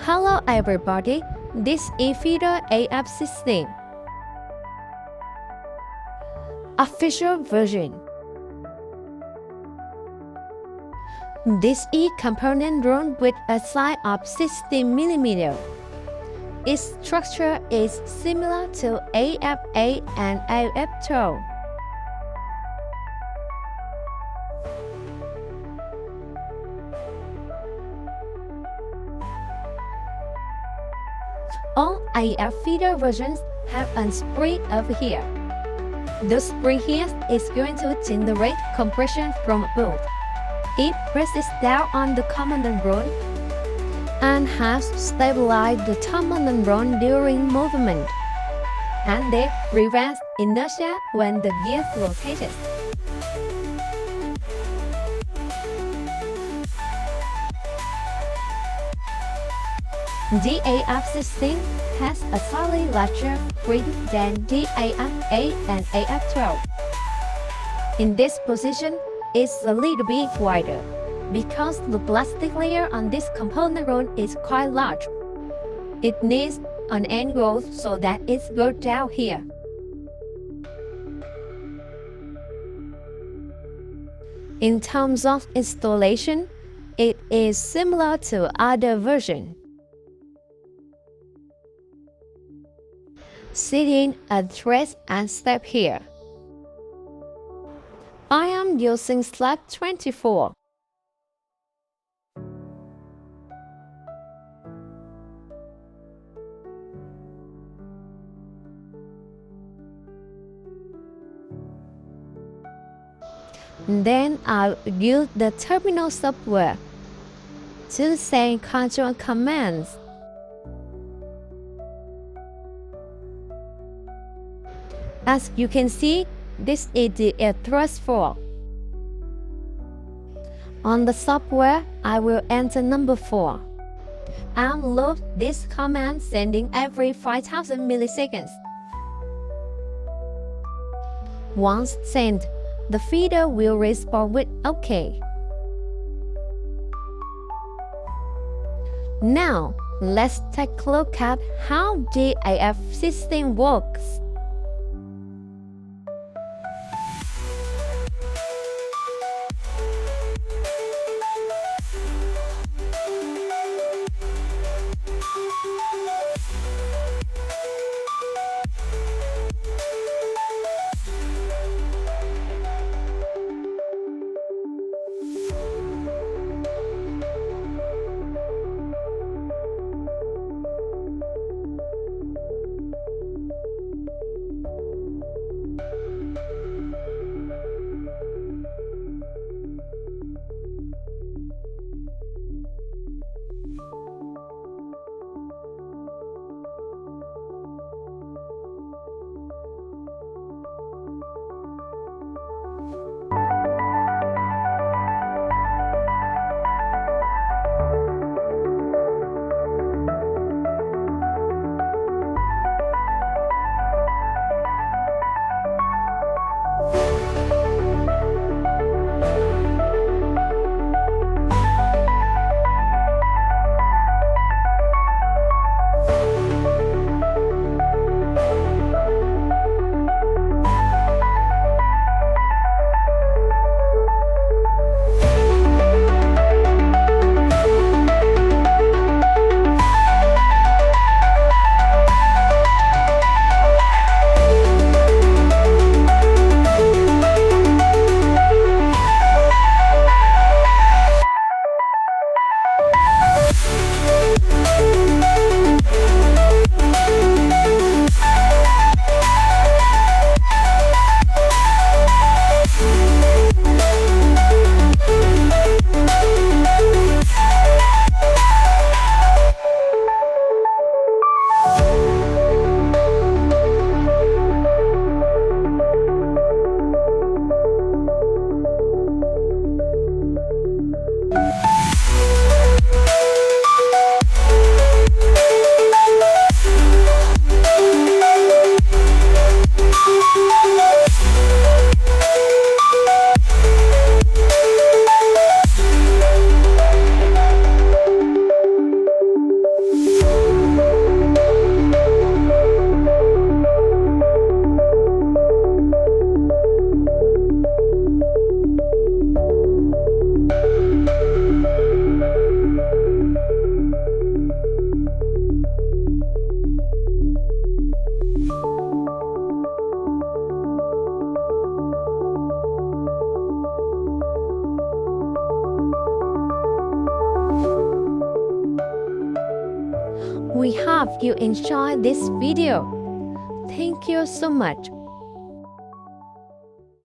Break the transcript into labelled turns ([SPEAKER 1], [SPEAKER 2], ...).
[SPEAKER 1] Hello everybody, this is FEEDER AF16 official version. This is component drone with a size of 60 mm. Its structure is similar to AF8 and AF12. All AF feeder versions have a spring over here. The spring here is going to generate compression from both. It presses down on the commandant rod and has stabilized the commandant rod during movement, and they prevent inertia when the gear rotates. The AF16 has a slightly larger spring than the AF8 and AF12. In this position, it's a little bit wider, because the plastic layer on this component rod is quite large. It needs an angle so that it goes down here. In terms of installation, it is similar to other versions. Setting a thread and step here. I am using slab 24. Then I'll use the terminal software to send control commands. As you can see, this is the thrust fork. On the software, I will enter number 4 and load this command sending every 5,000 milliseconds. Once sent, the feeder will respond with OK. Now, let's take a look at how the AF16 works. We hope you enjoyed this video. Thank you so much